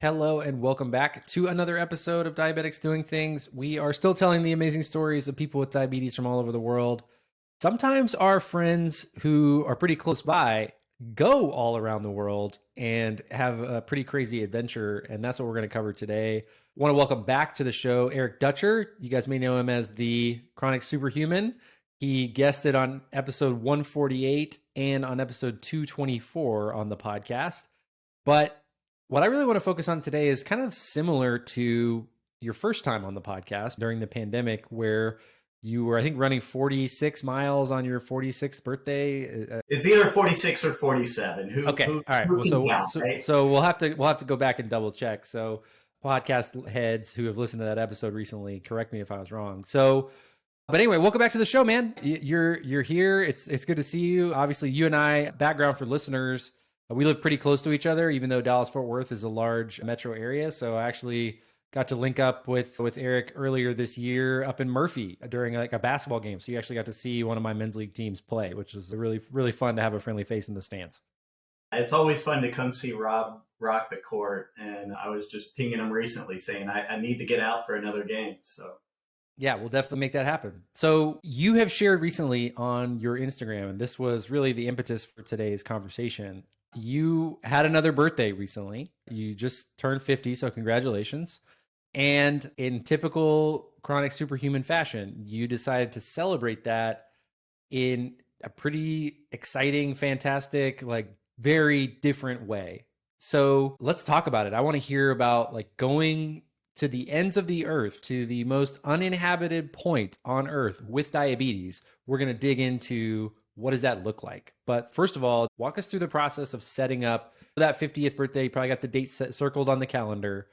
Hello and welcome back to another episode of Diabetics Doing Things. We are still telling the amazing stories of people with diabetes from all over the world. Sometimes our friends who are pretty close by go all around the world and have a pretty crazy adventure, and that's what we're going to cover today. I want to welcome back to the show Eric Dutcher. You guys may know him as the Chronic Superhuman. He guested on episode 148 and on episode 224 on the podcast. But what I really want to focus on today is kind of similar to your first time on the podcast during the pandemic, where you were, I think, running 46 miles on your 46th birthday. It's either 46 or 47. Okay. All right. So we'll have to go back and double check. So podcast heads who have listened to that episode recently, correct me if I was wrong. But anyway, welcome back to the show, man. You're here. It's good to see you. Obviously, you and I, background for listeners, we live pretty close to each other, even though Dallas-Fort Worth is a large metro area. So I actually got to link up with Eric earlier this year up in Murphy during like a basketball game. So you actually got to see one of my men's league teams play, which was really, really fun to have a friendly face in the stands. It's always fun to come see Rob rock the court. And I was just pinging him recently saying, I need to get out for another game. So yeah, we'll definitely make that happen. So you have shared recently on your Instagram, and this was really the impetus for today's conversation. You had another birthday recently. You just turned 50, so congratulations. And in typical Chronic Superhuman fashion, you decided to celebrate that in a pretty exciting, fantastic, like very different way. So let's talk about it. I want to hear about like going to the ends of the earth, to the most uninhabited point on earth with diabetes. We're going to dig into what does that look like? But first of all, walk us through the process of setting up that 50th birthday. You probably got the date circled on the calendar.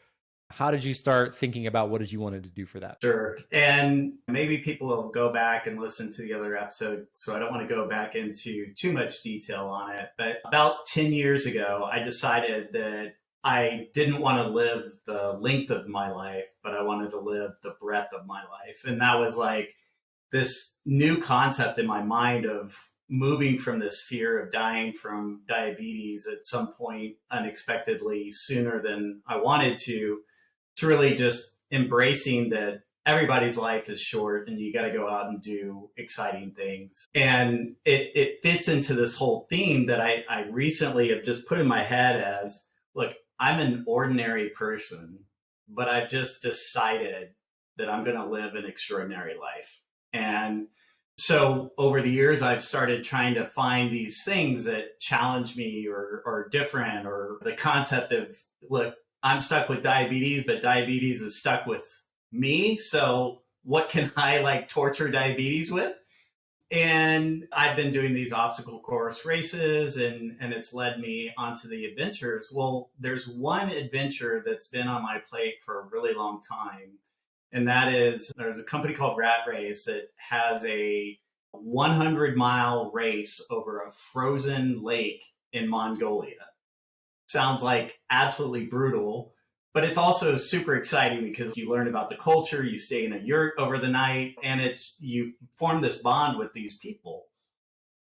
How did you start thinking about what did you wanted to do for that? Sure. And maybe people will go back and listen to the other episode, so I don't want to go back into too much detail on it. But about 10 years ago, I decided that I didn't want to live the length of my life, but I wanted to live the breadth of my life. And that was like this new concept in my mind of moving from this fear of dying from diabetes at some point unexpectedly sooner than I wanted to really just embracing that everybody's life is short and you got to go out and do exciting things. And it fits into this whole theme that I recently have just put in my head as, look, I'm an ordinary person, but I've just decided that I'm going to live an extraordinary life. And so over the years, I've started trying to find these things that challenge me or are different, or the concept of, look, I'm stuck with diabetes, but diabetes is stuck with me. So what can I like torture diabetes with? And I've been doing these obstacle course races and it's led me onto the adventures. Well, there's one adventure that's been on my plate for a really long time. And that is, there's a company called Rat Race that has a 100-mile race over a frozen lake in Mongolia. Sounds like absolutely brutal, but it's also super exciting because you learn about the culture, you stay in a yurt over the night, and you form this bond with these people.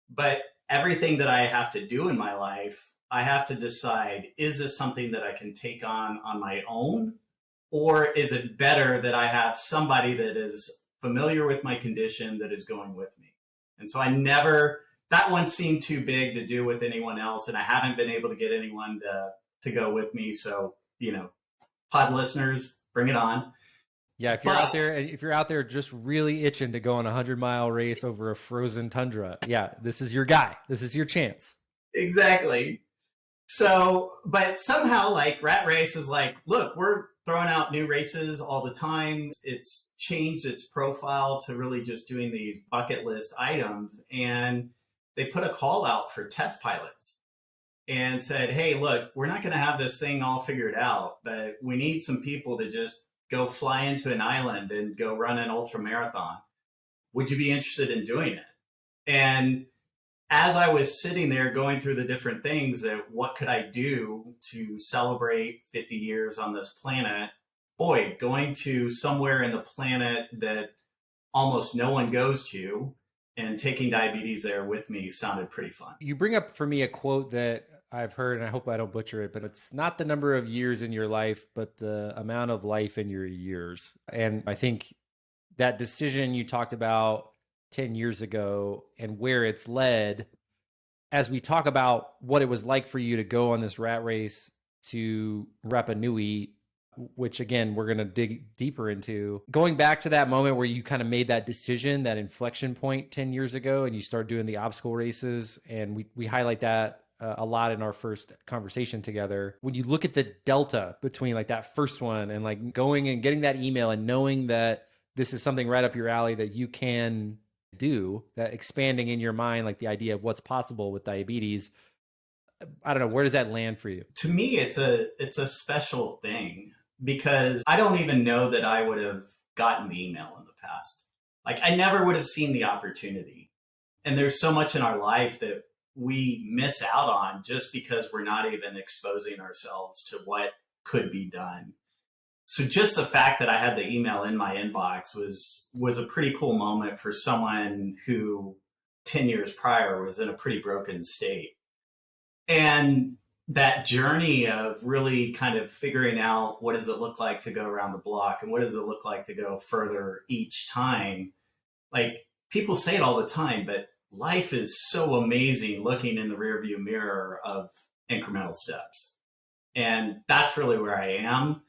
But everything that I have to do in my life, I have to decide, is this something that I can take on my own? Or is it better that I have somebody that is familiar with my condition that is going with me? And so that one seemed too big to do with anyone else. And I haven't been able to get anyone to go with me. So, pod listeners, bring it on. Yeah. If you're out there just really itching to go on a 100-mile race over a frozen tundra, yeah, this is your guy. This is your chance. Exactly. So, but somehow like Rat Race is like, look, we're throwing out new races all the time. It's changed its profile to really just doing these bucket list items. And they put a call out for test pilots and said, hey, look, we're not going to have this thing all figured out, but we need some people to just go fly into an island and go run an ultramarathon. Would you be interested in doing it? And as I was sitting there going through the different things that what could I do to celebrate 50 years on this planet, boy, going to somewhere in the planet that almost no one goes to and taking diabetes there with me sounded pretty fun. You bring up for me a quote that I've heard, and I hope I don't butcher it, but it's not the number of years in your life, but the amount of life in your years. And I think that decision you talked about 10 years ago and where it's led, as we talk about what it was like for you to go on this rat race to Rapa Nui, which again, we're going to dig deeper into. Going back to that moment where you kind of made that decision, that inflection point 10 years ago, and you start doing the obstacle races. And we highlight that a lot in our first conversation together. When you look at the delta between like that first one and like going and getting that email and knowing that this is something right up your alley that you can do, that expanding in your mind, like the idea of what's possible with diabetes, I don't know, where does that land for you? To me, it's a special thing because I don't even know that I would have gotten the email in the past. Like I never would have seen the opportunity. And there's so much in our life that we miss out on just because we're not even exposing ourselves to what could be done. So just the fact that I had the email in my inbox was a pretty cool moment for someone who 10 years prior was in a pretty broken state. And that journey of really kind of figuring out what does it look like to go around the block and what does it look like to go further each time. Like people say it all the time, but life is so amazing looking in the rearview mirror of incremental steps. And that's really where I am.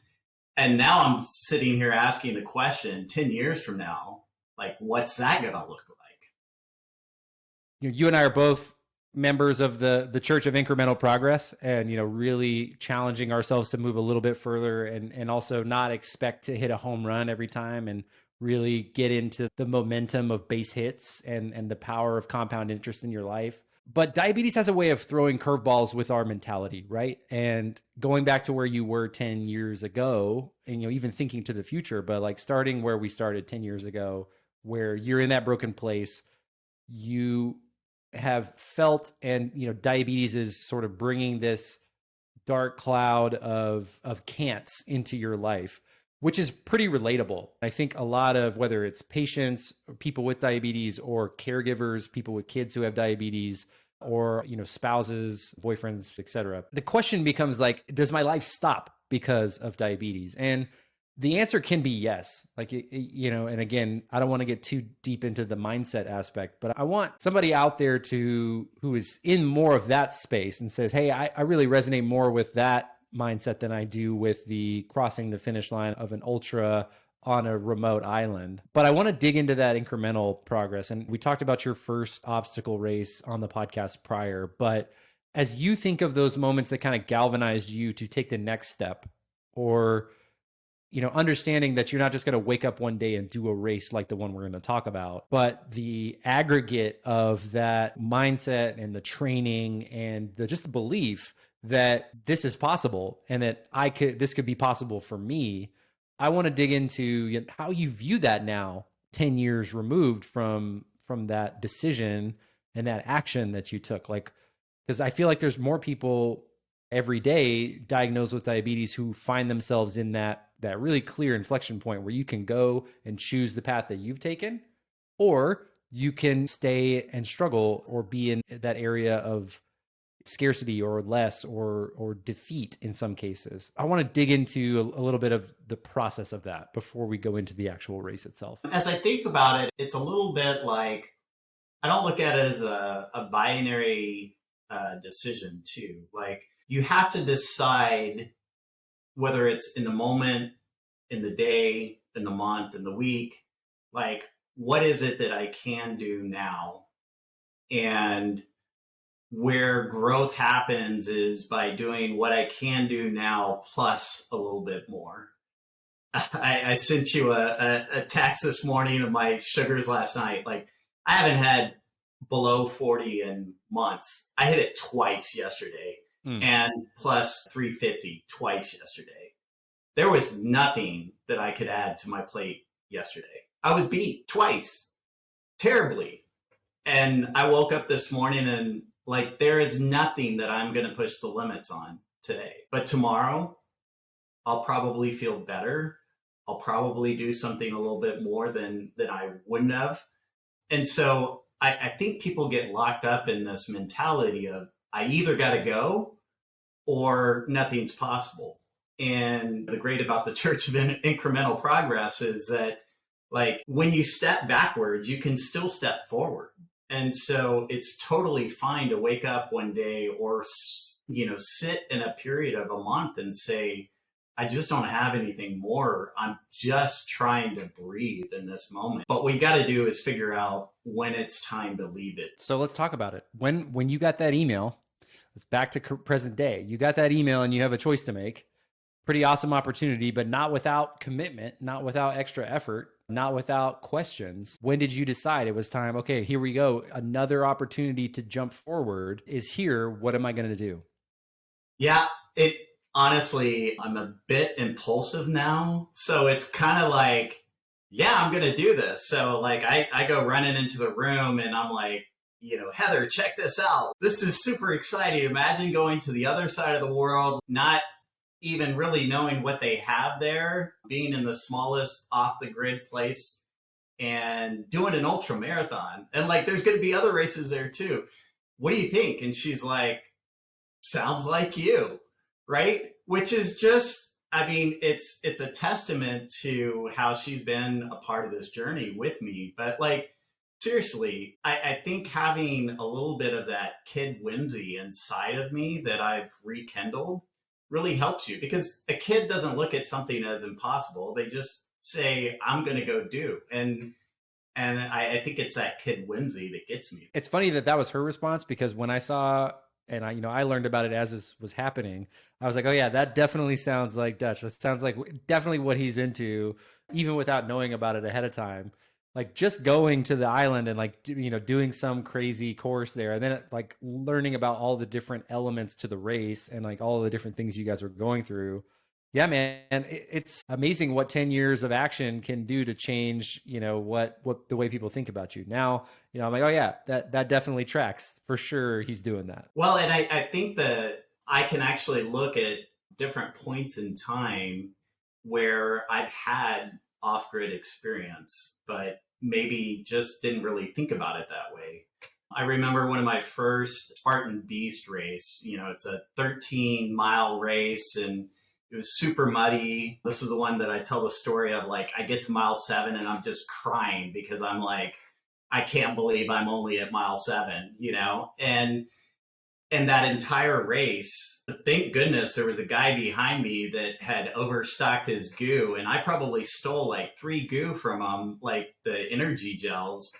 And now I'm sitting here asking the question 10 years from now, like, what's that going to look like? You and I are both members of the Church of Incremental Progress, and really challenging ourselves to move a little bit further and also not expect to hit a home run every time, and really get into the momentum of base hits and the power of compound interest in your life. But diabetes has a way of throwing curveballs with our mentality, right? And going back to where you were 10 years ago, and even thinking to the future, but like starting where we started 10 years ago, where you're in that broken place, you have felt, and diabetes is sort of bringing this dark cloud of can'ts into your life, which is pretty relatable. I think a lot of, whether it's patients, or people with diabetes, or caregivers, people with kids who have diabetes, or spouses, boyfriends, etc. The question becomes like, does my life stop because of diabetes? And the answer can be yes. Like, and again, I don't want to get too deep into the mindset aspect, but I want somebody out there who is in more of that space and says, hey, I really resonate more with that mindset than I do with the crossing the finish line of an ultra on a remote island. But I want to dig into that incremental progress. And we talked about your first obstacle race on the podcast prior, but as you think of those moments that kind of galvanized you to take the next step, or understanding that you're not just going to wake up one day and do a race like the one we're going to talk about, but the aggregate of that mindset and the training and just the belief that this is possible and that this could be possible for me. I want to dig into how you view that now, 10 years removed from that decision and that action that you took. Like, because I feel like there's more people every day diagnosed with diabetes who find themselves in that really clear inflection point where you can go and choose the path that you've taken, or you can stay and struggle or be in that area of scarcity or less or defeat in some cases. I want to dig into a little bit of the process of that before we go into the actual race itself. As I think about it, it's a little bit like, I don't look at it as a binary decision too. Like, you have to decide whether it's in the moment, in the day, in the month, in the week, like, what is it that I can do now? And where growth happens is by doing what I can do now plus a little bit more. I sent you a text this morning of my sugars last night. Like, I haven't had below 40 in months. I hit it twice yesterday. And plus 350 twice yesterday. There was nothing that I could add to my plate yesterday. I was beat twice, terribly. And I woke up this morning and like, there is nothing that I'm going to push the limits on today. But tomorrow, I'll probably feel better. I'll probably do something a little bit more than I wouldn't have. And so I think people get locked up in this mentality of, I either got to go or nothing's possible. And the great about the Church of Incremental Progress is that, like, when you step backwards, you can still step forward. And so it's totally fine to wake up one day or, sit in a period of a month and say, I just don't have anything more. I'm just trying to breathe in this moment. But what you got to do is figure out when it's time to leave it. So let's talk about it. When you got that email, it's back to present day. You got that email and you have a choice to make. Pretty awesome opportunity, but not without commitment, not without extra effort, not without questions. When did you decide it was time? Okay, here we go. Another opportunity to jump forward is here. What am I going to do? Yeah, it honestly, I'm a bit impulsive now. So it's kind of like, yeah, I'm going to do this. So like I go running into the room and I'm like, Heather, check this out. This is super exciting. Imagine going to the other side of the world, not even really knowing what they have there, being in the smallest off the grid place and doing an ultra marathon. And like, there's going to be other races there too. What do you think? And she's like, sounds like you, right? Which is just, I mean, it's a testament to how she's been a part of this journey with me. But like, seriously, I think having a little bit of that kid whimsy inside of me that I've rekindled really helps you, because a kid doesn't look at something as impossible. They just say, I'm going to go do. And I think it's that kid whimsy that gets me. It's funny that was her response, because when I saw, and I learned about it as this was happening, I was like, oh yeah, that definitely sounds like Dutch. That sounds like definitely what he's into, even without knowing about it ahead of time. Like just going to the island and like, doing some crazy course there, and then like learning about all the different elements to the race and like all the different things you guys are going through. Yeah, man, it's amazing what 10 years of action can do to change, what the way people think about you. Now, I'm like, oh yeah, that definitely tracks. For sure he's doing that. Well, and I think that I can actually look at different points in time where I've had off-grid experience, but maybe just didn't really think about it that way. I remember one of my first Spartan Beast race, it's a 13-mile race and it was super muddy. This is the one that I tell the story of, like, I get to mile 7 and I'm just crying because I'm like, I can't believe I'm only at mile 7, and that entire race, thank goodness there was a guy behind me that had overstocked his goo. And I probably stole like 3 goo from him, like the energy gels,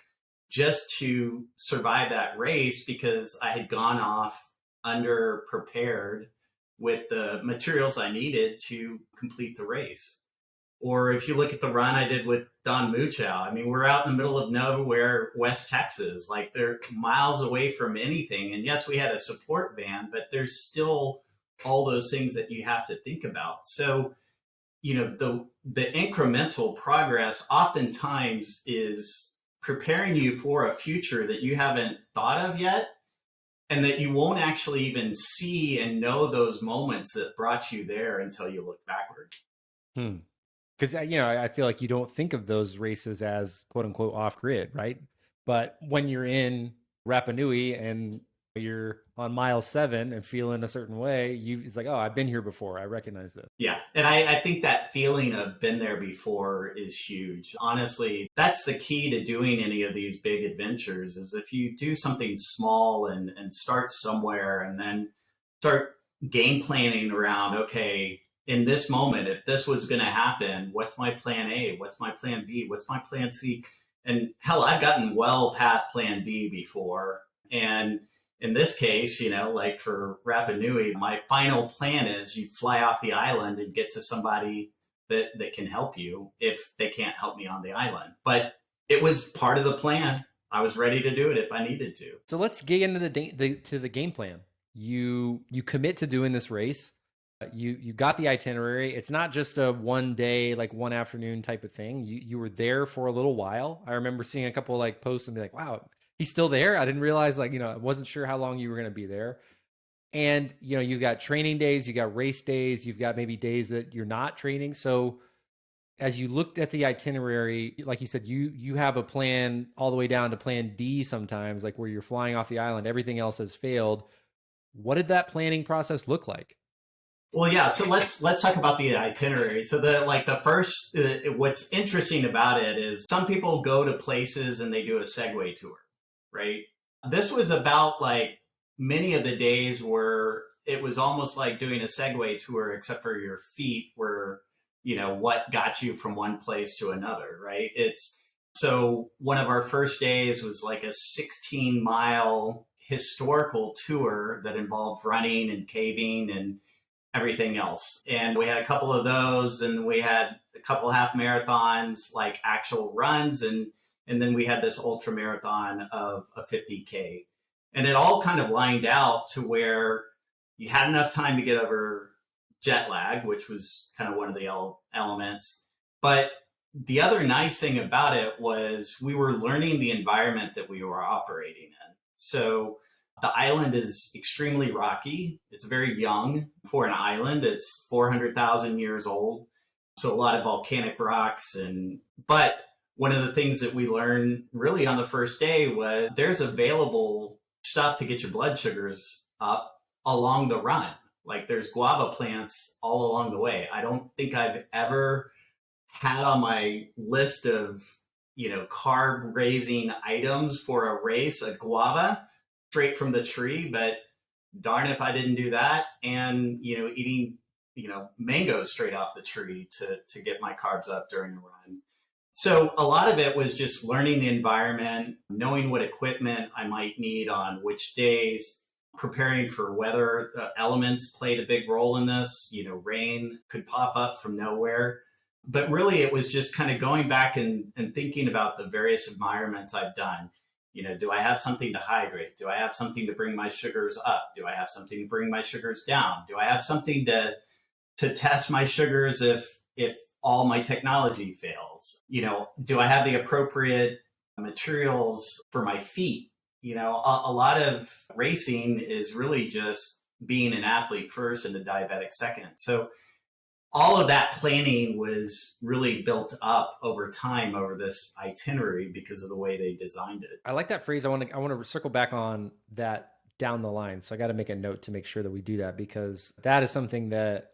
just to survive that race, because I had gone off under prepared with the materials I needed to complete the race. Or if you look at the run I did with Don Muchow, I mean, we're out in the middle of nowhere, West Texas. Like, they're miles away from anything. And yes, we had a support van, but there's still all those things that you have to think about. So, the incremental progress oftentimes is preparing you for a future that you haven't thought of yet, and that you won't actually even see and know those moments that brought you there until you look backward. Because, I feel like you don't think of those races as quote unquote off grid, right? But when you're in Rapa Nui and you're on mile 7 and feeling a certain way, it's like, oh, I've been here before. I recognize this. Yeah. And I think that feeling of been there before is huge. Honestly, that's the key to doing any of these big adventures, is if you do something small and start somewhere and then start game planning around, okay, in this moment, if this was going to happen, what's my plan A? What's my plan B? What's my plan C? And hell, I've gotten well past plan B before. And in this case, like for Rapa Nui, my final plan is you fly off the island and get to somebody that can help you if they can't help me on the island. But it was part of the plan. I was ready to do it if I needed to. So let's get into the game plan. You commit to doing this race. You got the itinerary. It's not just a one day, like one afternoon type of thing. You were there for a little while. I remember seeing a couple like posts and be like, wow, he's still there. I didn't realize, like, I wasn't sure how long you were going to be there. And, you got training days, you got race days, you've got maybe days that you're not training. So as you looked at the itinerary, like you said, you have a plan all the way down to plan D sometimes, like where you're flying off the island, everything else has failed. What did that planning process look like? Well, yeah. So let's talk about the itinerary. So the first, what's interesting about it is some people go to places and they do a Segway tour, right? This was about like many of the days where it was almost like doing a Segway tour, except for your feet were, what got you from one place to another, right? So one of our first days was like a 16-mile historical tour that involved running and caving and everything else. And we had a couple of those, and we had a couple half marathons, like actual runs, and then we had this ultra marathon of a 50K. And it all kind of lined out to where you had enough time to get over jet lag, which was kind of one of the elements. But the other nice thing about it was we were learning the environment that we were operating in. So the island is extremely rocky. It's very young for an island. It's 400,000 years old. So a lot of volcanic rocks. But one of the things that we learned really on the first day was there's available stuff to get your blood sugars up along the run. Like there's guava plants all along the way. I don't think I've ever had on my list of, carb raising items for a race, a guava straight from the tree, but darn if I didn't do that. And, eating, mangoes straight off the tree to get my carbs up during the run. So a lot of it was just learning the environment, knowing what equipment I might need on which days, preparing for weather. Elements played a big role in this. Rain could pop up from nowhere. But really, it was just kind of going back and thinking about the various environments I've done. Do I have something to hydrate? Do I have something to bring my sugars up? Do I have something to bring my sugars down? Do I have something to test my sugars if all my technology fails? Do I have the appropriate materials for my feet? A lot of racing is really just being an athlete first and a diabetic second. So all of that planning was really built up over time over this itinerary because of the way they designed it. I like that phrase. I want to circle back on that down the line. So I got to make a note to make sure that we do that, because that is something that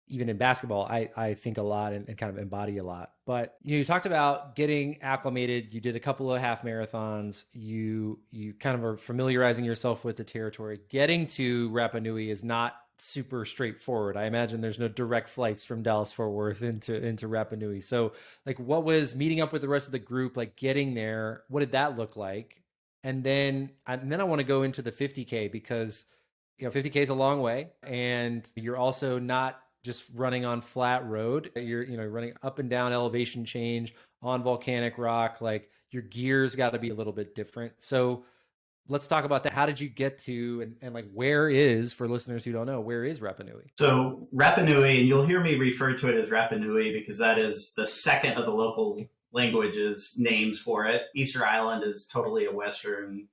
even in basketball, I think a lot and kind of embody a lot. But you talked about getting acclimated. You did a couple of half marathons. You kind of are familiarizing yourself with the territory. Getting to Rapa Nui is not super straightforward. I imagine there's no direct flights from Dallas Fort Worth into Rapa Nui. So like, what was meeting up with the rest of the group, like getting there? What did that look like? And then I want to go into the 50K, because 50K is a long way, and you're also not just running on flat road. You're running up and down elevation change on volcanic rock. Like your gear's got to be a little bit different. So let's talk about that. How did you get to, and like, where is, for listeners who don't know, where is Rapa Nui? So Rapa Nui, and you'll hear me refer to it as Rapa Nui because that is the second of the local languages names for it. Easter Island is totally a Western,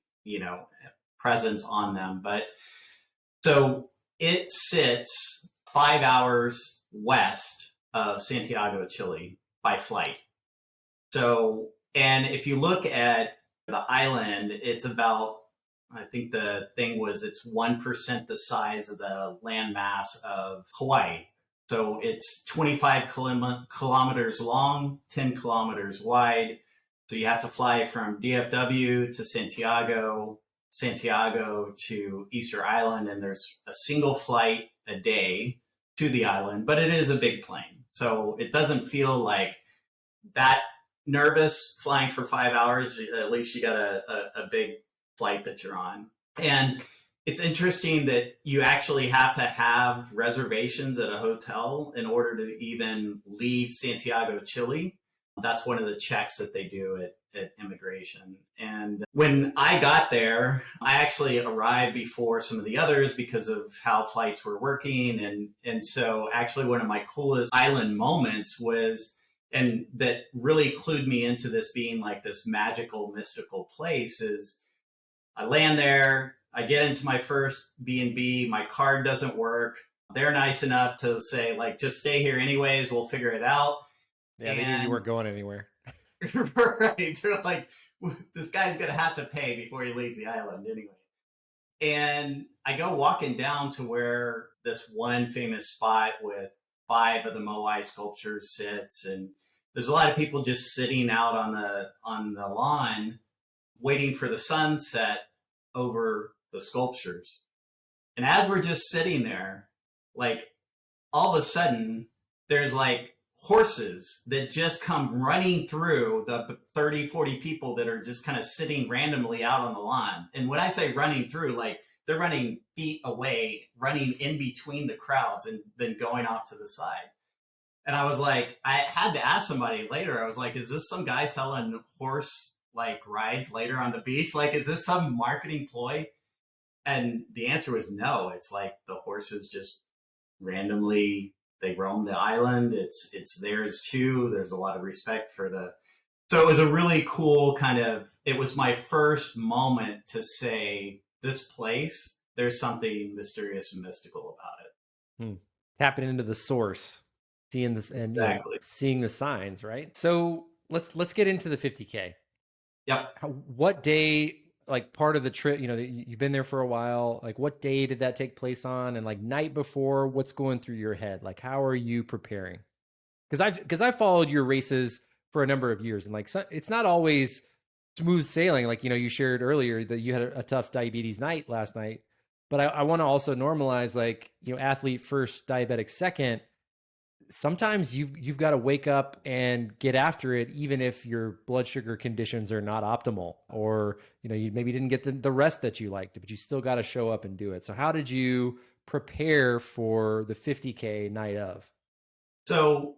presence on them. But so it sits 5 hours west of Santiago, Chile by flight. So, and if you look at the island, it's about, I think the thing was it's 1% the size of the landmass of Hawaii. So it's 25 kilometers long, 10 kilometers wide. So you have to fly from DFW to Santiago to Easter Island, and there's a single flight a day to the island, but it is a big plane. So it doesn't feel like that nervous flying for 5 hours. At least you got a big flight that you're on. And it's interesting that you actually have to have reservations at a hotel in order to even leave Santiago, Chile. That's one of the checks that they do at immigration. And when I got there, I actually arrived before some of the others because of how flights were working. And so actually one of my coolest island moments was, and that really clued me into this being like this magical, mystical place, is I land there, I get into my first B&B, my card doesn't work. They're nice enough to say, like, just stay here anyways, we'll figure it out. Yeah, they knew you weren't going anywhere. Right. They're like, this guy's going to have to pay before he leaves the island anyway. And I go walking down to where this one famous spot with five of the Moai sculptures sits, and there's a lot of people just sitting out on the lawn waiting for the sunset over the sculptures. And as we're just sitting there, like all of a sudden, there's like horses that just come running through the 30, 40 people that are just kind of sitting randomly out on the lawn. And when I say running through, like they're running feet away, running in between the crowds and then going off to the side. And I was like, I had to ask somebody later. I was like, is this some guy selling horse like rides later on the beach? Like, is this some marketing ploy? And the answer was no. It's like the horses just randomly, they roam the island. It's theirs too. There's a lot of respect for the. So it was a really cool kind of. It was my first moment to say, this place, there's something mysterious and mystical about it. Tapping into the source, seeing this, and exactly. seeing the signs, right? So let's get into the 50K. Yep. What day, like part of the trip, you've been there for a while, like what day did that take place on? And like night before, what's going through your head? Like, how are you preparing? Because I've followed your races for a number of years, and like, it's not always smooth sailing. Like, you shared earlier that you had a tough diabetes night last night, but I want to also normalize, like, athlete first, diabetic second. Sometimes you've got to wake up and get after it, even if your blood sugar conditions are not optimal, or you maybe didn't get the rest that you liked, but you still got to show up and do it. So how did you prepare for the 50K night of? So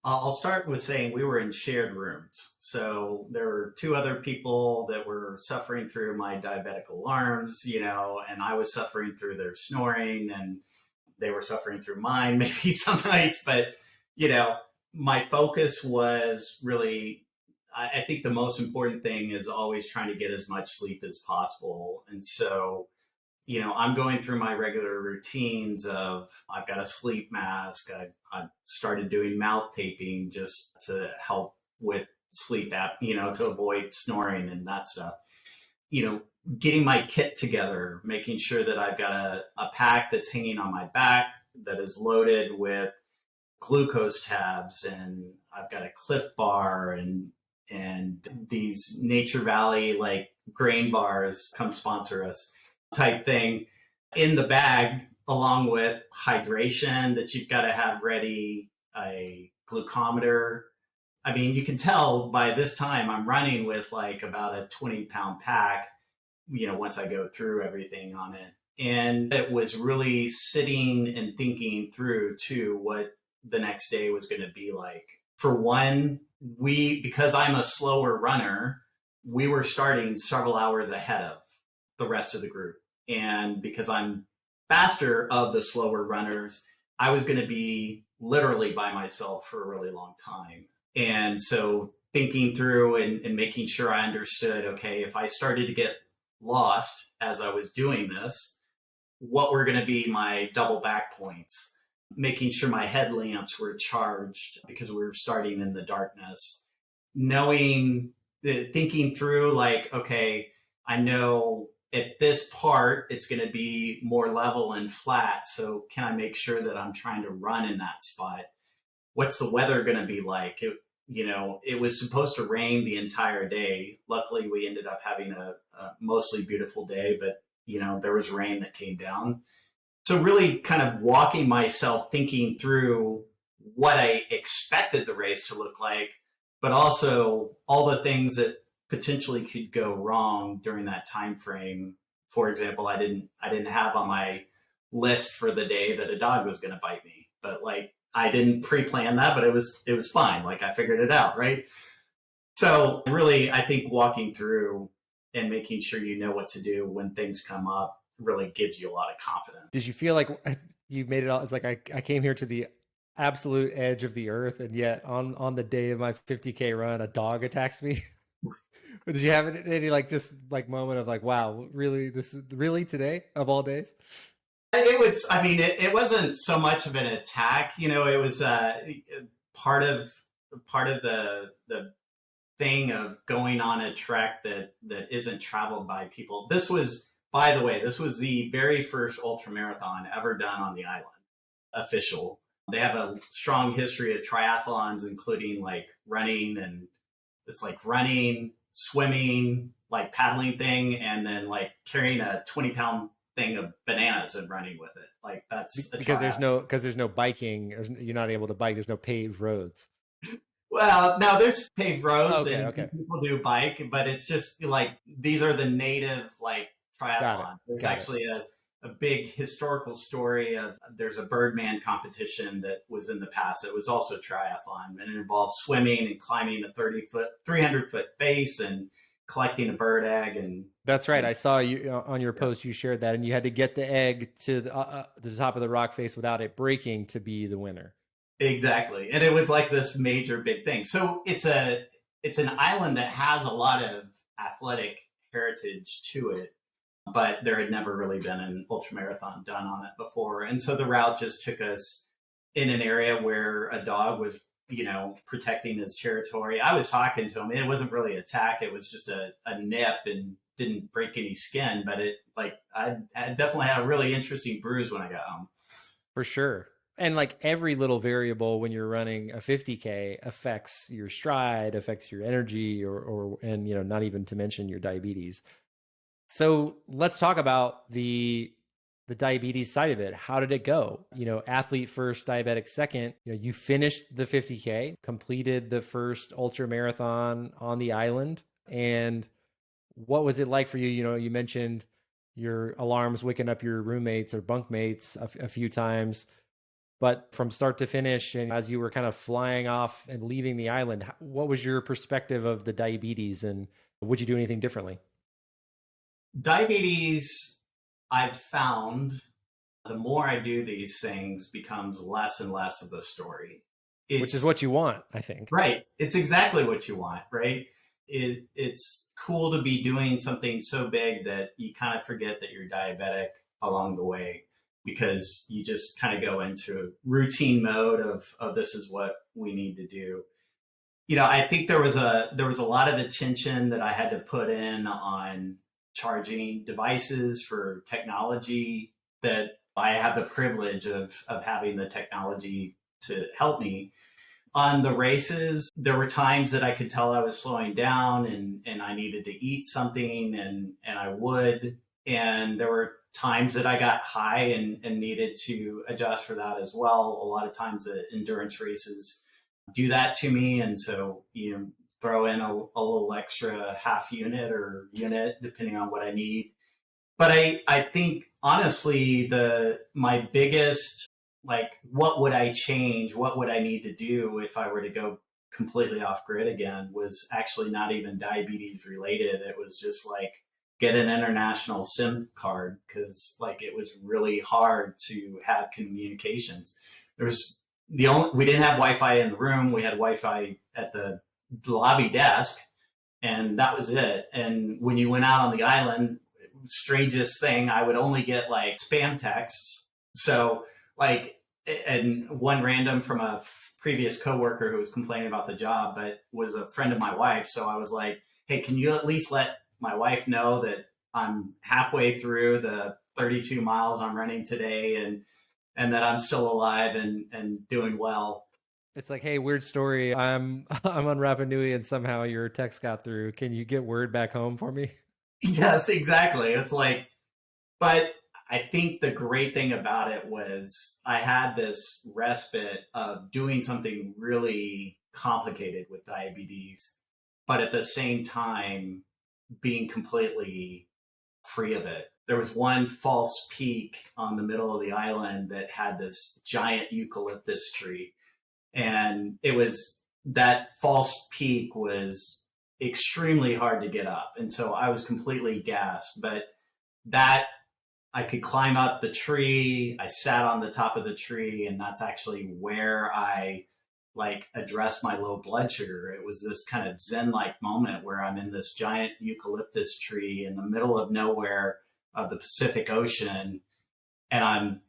I'll start with saying we were in shared rooms. So there were two other people that were suffering through my diabetic alarms, and I was suffering through their snoring, and they were suffering through mine maybe some nights. But, my focus was really, I think the most important thing is always trying to get as much sleep as possible. And so, I'm going through my regular routines of I've got a sleep mask. I've started doing mouth taping just to help with sleep to avoid snoring and that stuff. Getting my kit together, making sure that I've got a pack that's hanging on my back that is loaded with glucose tabs, and I've got a Cliff Bar and these Nature Valley like grain bars, come sponsor us type thing in the bag, along with hydration that you've got to have ready, a glucometer. I mean, you can tell by this time I'm running with like about a 20-pound pack, once I go through everything on it. And it was really sitting and thinking through too what the next day was going to be like. For one, because I'm a slower runner, we were starting several hours ahead of the rest of the group. And because I'm faster of the slower runners, I was going to be literally by myself for a really long time. And so thinking through and making sure I understood, okay, if I started to get lost as I was doing this, what were going to be my double back points, making sure my headlamps were charged because we were starting in the darkness, thinking through like, okay, I know at this part, it's going to be more level and flat. So can I make sure that I'm trying to run in that spot? What's the weather going to be like? It was supposed to rain the entire day. Luckily, we ended up having a mostly beautiful day, but, there was rain that came down. So really kind of walking myself, thinking through what I expected the race to look like, but also all the things that potentially could go wrong during that time frame. For example, I didn't have on my list for the day that a dog was going to bite me, but like I didn't pre-plan that, but it was fine. Like I figured it out, right? So really, I think walking through and making sure you know what to do when things come up really gives you a lot of confidence. Did you feel like you made it all? It's like I came here to the absolute edge of the earth, and yet on the day of my 50K run, a dog attacks me. Did you have any like just like moment of like, wow, really, this is really today of all days? It was, I mean, it wasn't so much of an attack, it was part of the thing of going on a trek that isn't traveled by people. This was By the way, this was the very first ultramarathon ever done on the island, official. They have a strong history of triathlons, including like running, and it's like running, swimming, like paddling thing, and then like carrying a 20-pound thing of bananas and running with it. Like that's a Because triathlon. there's no biking. You're not able to bike. There's no paved roads. Well, no, there's paved roads Okay, and okay, people do bike, but it's just like these are the native like got it, triathlons. There's got it. actually a big historical story of there's a Birdman competition that was in the past. It was also triathlon, and it involved swimming and climbing a 300-foot face and collecting a bird egg That's right. and I saw you on your post. You shared that, and you had to get the egg to the top of the rock face without it breaking to be the winner. exactly. And it was like this major big thing. So it's an island that has a lot of athletic heritage to it, but there had never really been an ultramarathon done on it before. And so the route just took us in an area where a dog was, protecting his territory. I was talking to him. It wasn't really an attack. It was just a nip and didn't break any skin, but I definitely had a really interesting bruise when I got home. For sure. And like every little variable when you're running a 50K affects your stride, affects your energy, and not even to mention your diabetes. So let's talk about the diabetes side of it. How did it go? Athlete first, diabetic second. You finished the 50K, completed the first ultra marathon on the island. And what was it like for you? You mentioned your alarms waking up your roommates or bunkmates a few times, but from start to finish, and as you were kind of flying off and leaving the island, what was your perspective of the diabetes, and would you do anything differently? Diabetes, I've found the more I do these things becomes less and less of the story. Which is It's what you want, I think. right. It's exactly what you want, right? It's cool to be doing something so big that you kind of forget that you're diabetic along the way, because you just kind of go into routine mode of this is what we need to do. I think there was a lot of attention that I had to put in on charging devices for technology that I have the privilege of having the technology to help me. On the races, there were times that I could tell I was slowing down and I needed to eat something, and I would. And there were times that I got high and needed to adjust for that as well. A lot of times the endurance races do that to me. And so, throw in a little extra half unit or unit, depending on what I need. But I think honestly, my biggest, like, what would I change? What would I need to do if I were to go completely off grid again, was actually not even diabetes related. It was just like, get an international SIM card, because like it was really hard to have communications. There was we didn't have Wi-Fi in the room. We had Wi-Fi at the lobby desk, and that was it. And when you went out on the island, strangest thing, I would only get like spam texts. So like, and one random from a previous coworker who was complaining about the job, but was a friend of my wife. So I was like, hey, can you at least let my wife know that I'm halfway through the 32 miles I'm running today, and that I'm still alive and doing well. It's like, hey, weird story. I'm on Rapa Nui and somehow your text got through. Can you get word back home for me? Yes, exactly. It's like, but I think the great thing about it was I had this respite of doing something really complicated with diabetes, but at the same time being completely free of it. There was one false peak on the middle of the island that had this giant eucalyptus tree. And it was, that false peak was extremely hard to get up. And so I was completely gassed, but that I could climb up the tree. I sat on the top of the tree, and that's actually where I like addressed my low blood sugar. It was this kind of zen-like moment where I'm in this giant eucalyptus tree in the middle of nowhere of the Pacific Ocean, and I'm,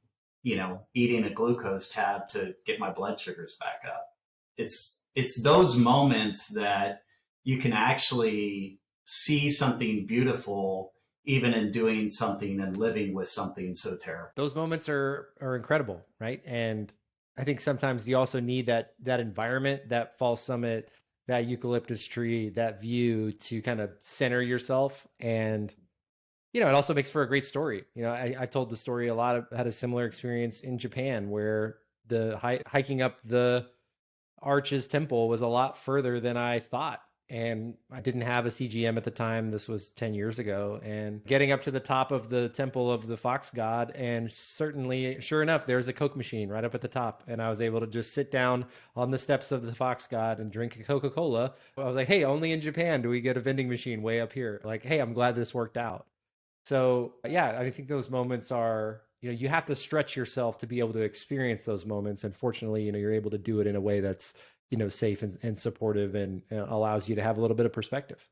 eating a glucose tab to get my blood sugars back up. It's those moments that you can actually see something beautiful even in doing something and living with something so terrible. Those moments are incredible, right? And I think sometimes you also need that environment, that false summit, that eucalyptus tree, that view to kind of center yourself. And it also makes for a great story. I've told the story a lot. Had a similar experience in Japan where the hiking up the Arches Temple was a lot further than I thought. And I didn't have a CGM at the time. This was 10 years ago. And getting up to the top of the temple of the fox god, and certainly, sure enough, there's a Coke machine right up at the top. And I was able to just sit down on the steps of the fox god and drink a Coca-Cola. I was like, hey, only in Japan do we get a vending machine way up here. Like, hey, I'm glad this worked out. So yeah, I think those moments are, you have to stretch yourself to be able to experience those moments. And fortunately, you're able to do it in a way that's, safe and supportive and allows you to have a little bit of perspective.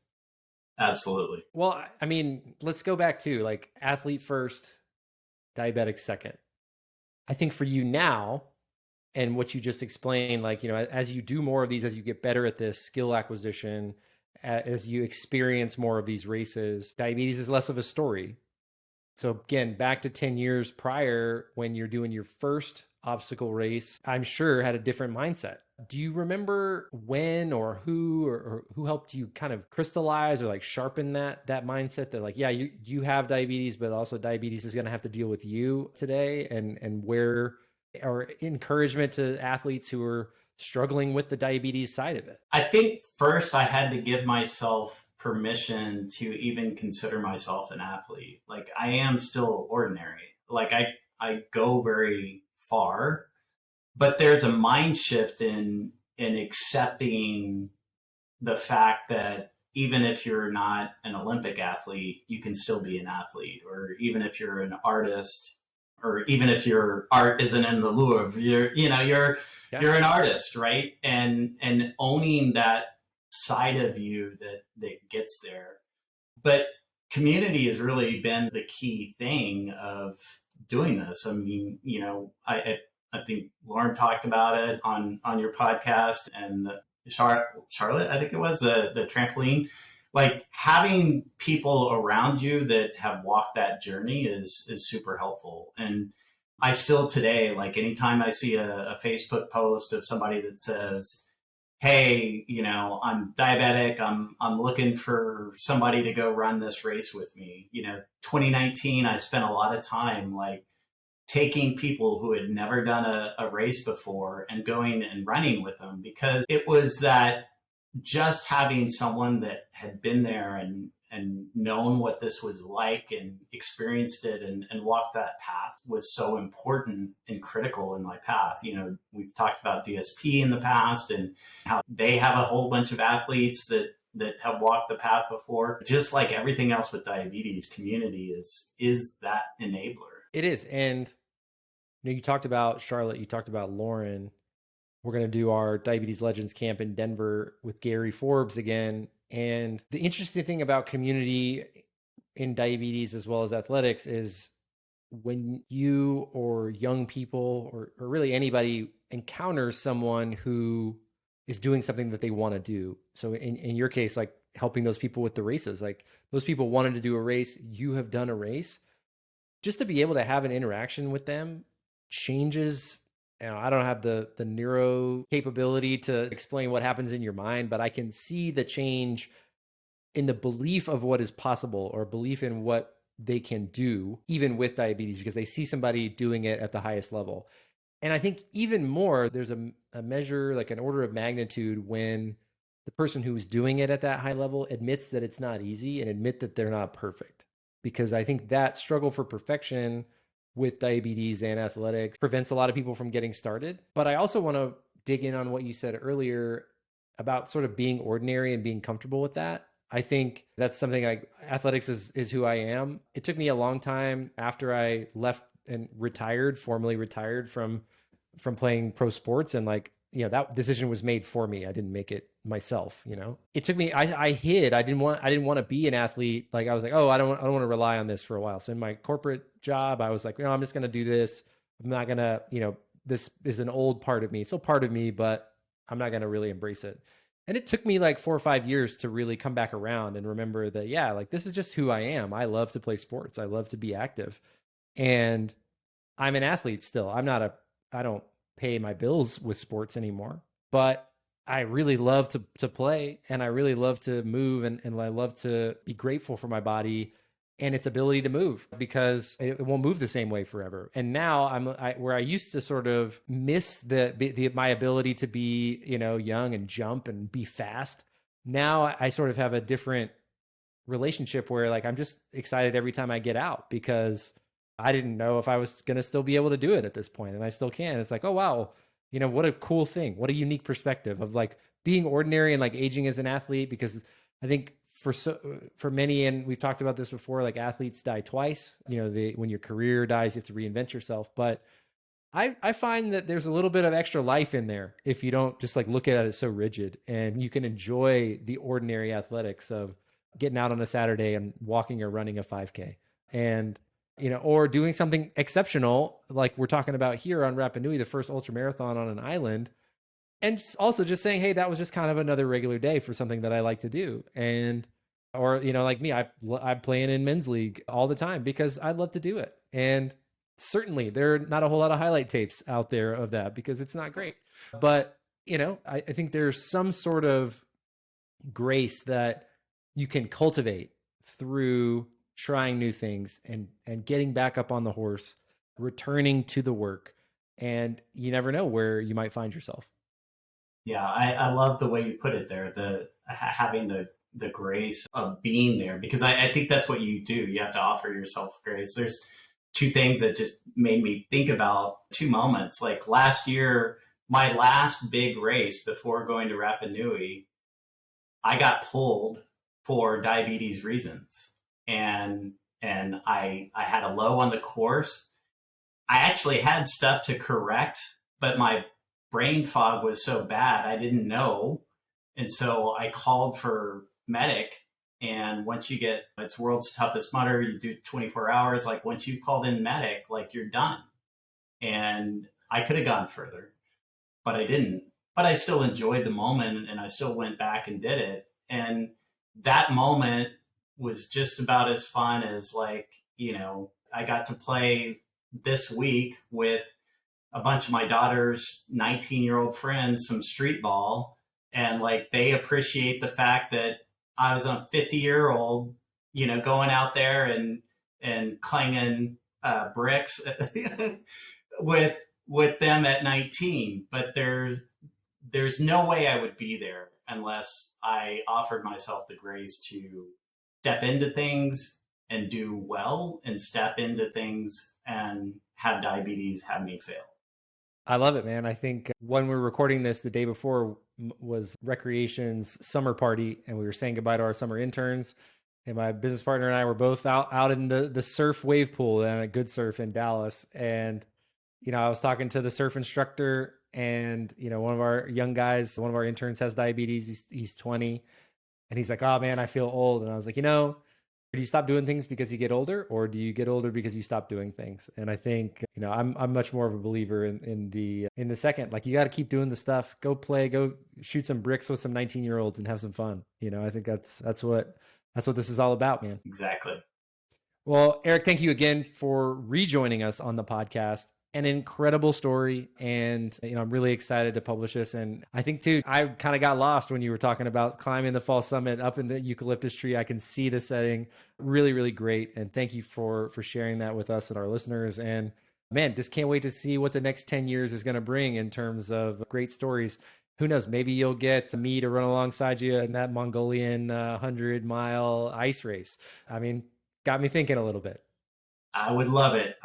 Absolutely. Well, I mean, let's go back to like athlete first, diabetic second. I think for you now, and what you just explained, like, as you do more of these, as you get better at this skill acquisition, as you experience more of these races, diabetes is less of a story. So again, back to 10 years prior, when you're doing your first obstacle race, I'm sure had a different mindset. Do you remember when or who helped you kind of crystallize or like sharpen that mindset that like, yeah, you have diabetes, but also diabetes is going to have to deal with you today, and where, or encouragement to athletes who are struggling with the diabetes side of it? I think first I had to give myself permission to even consider myself an athlete. Like, I am still ordinary. Like, I go very far, but there's a mind shift in accepting the fact that even if you're not an Olympic athlete, you can still be an athlete. Or even if you're an artist, or even if your art isn't in the Louvre, you're an artist, right? And owning that side of you that gets there. But community has really been the key thing of doing this. I mean, I think Lauren talked about it on your podcast, and Charlotte, I think it was the trampoline. Like, having people around you that have walked that journey is super helpful. And I still today, like, anytime I see a Facebook post of somebody that says, hey, I'm diabetic, I'm looking for somebody to go run this race with me. 2019, I spent a lot of time like taking people who had never done a race before and going and running with them, because it was that just having someone that had been there and known what this was like and experienced it and walked that path was so important and critical in my path. We've talked about DSP in the past and how they have a whole bunch of athletes that have walked the path before. Just like everything else with diabetes, community is that enabler. It is. And you talked about Charlotte, you talked about Lauren. We're going to do our Diabetes Legends camp in Denver with Gary Forbes again. And the interesting thing about community in diabetes as well as athletics is when you or young people or really anybody encounters someone who is doing something that they want to do. So in your case, like helping those people with the races, like those people wanted to do a race, you have done a race, just to be able to have an interaction with them changes. I don't have the neuro capability to explain what happens in your mind, but I can see the change in the belief of what is possible or belief in what they can do, even with diabetes, because they see somebody doing it at the highest level. And I think even more, there's a measure, like an order of magnitude, when the person who's doing it at that high level admits that it's not easy and admit that they're not perfect. Because I think that struggle for perfection with diabetes and athletics prevents a lot of people from getting started. But I also want to dig in on what you said earlier about sort of being ordinary and being comfortable with that. I think that's something athletics is who I am. It took me a long time after I left and formally retired from playing pro sports. And that decision was made for me. I didn't make it myself. It took me, I hid, I didn't want to be an athlete. Like I was like, oh, I don't want to rely on this for a while. So in my corporate job, I was like, I'm just going to do this. I'm not going to, this is an old part of me. It's still part of me, but I'm not going to really embrace it. And it took me like 4 or 5 years to really come back around and remember that, yeah, like this is just who I am. I love to play sports. I love to be active. And I'm an athlete still. I don't pay my bills with sports anymore, but I really love to play, and I really love to move, and I love to be grateful for my body and its ability to move, because it won't move the same way forever. And now where I used to sort of miss my ability to be, young and jump and be fast. Now I sort of have a different relationship where like I'm just excited every time I get out, because I didn't know if I was going to still be able to do it at this point, and I still can. It's like, oh wow, what a cool thing. What a unique perspective of like being ordinary and like aging as an athlete, because I think for many, and we've talked about this before, like athletes die twice. When your career dies, you have to reinvent yourself. But I find that there's a little bit of extra life in there if you don't just like look at it so rigid, and you can enjoy the ordinary athletics of getting out on a Saturday and walking or running a 5K, and or doing something exceptional like we're talking about here on Rapa Nui, the first ultramarathon on an island, and also just saying, hey, that was just kind of another regular day for something that I like to do. And or like me, I'm playing in men's league all the time because I love to do it. And certainly there are not a whole lot of highlight tapes out there of that because it's not great. But I think there's some sort of grace that you can cultivate through trying new things and getting back up on the horse, returning to the work, and you never know where you might find yourself. Yeah, I love the way you put it there, having the grace of being there, because I think that's what you do. You have to offer yourself grace. There's two things that just made me think about two moments. Like last year, my last big race before going to Rapa Nui, I got pulled for diabetes reasons. And I had a low on the course. I actually had stuff to correct, but my brain fog was so bad I didn't know. And so I called for medic. And once you get, it's world's toughest mudder, you do 24 hours. Like once you called in medic, like you're done. And I could have gone further, but I didn't. But I still enjoyed the moment, and I still went back and did it. And that moment was just about as fun as I got to play this week with a bunch of my daughter's 19-year-old friends some street ball, and like they appreciate the fact that I was a 50-year-old, going out there and clanging bricks with them at 19. But there's no way I would be there unless I offered myself the grace to step into things and do well, and step into things and have diabetes have me fail. I love it, man. I think when we were recording this, the day before was Recreation's summer party, and we were saying goodbye to our summer interns. And my business partner and I were both out in the surf wave pool and a good surf in Dallas. And, I was talking to the surf instructor, and, one of our young guys, one of our interns has diabetes. He's 20. And he's like, oh man, I feel old. And I was like, do you stop doing things because you get older, or do you get older because you stop doing things? And I think, I'm much more of a believer in the second. Like, you got to keep doing the stuff. Go play, go shoot some bricks with some 19-year-olds and have some fun. I think that's what this is all about, man. Exactly. Well, Eric, thank you again for rejoining us on the podcast. An incredible story, and I'm really excited to publish this. And I think too, I kind of got lost when you were talking about climbing the fall summit up in the eucalyptus tree. I can see the setting. Really, really great. And thank you for sharing that with us and our listeners. And man, just can't wait to see what the next 10 years is going to bring in terms of great stories. Who knows? Maybe you'll get me to run alongside you in that Mongolian 100-mile ice race. I mean, got me thinking a little bit. I would love it.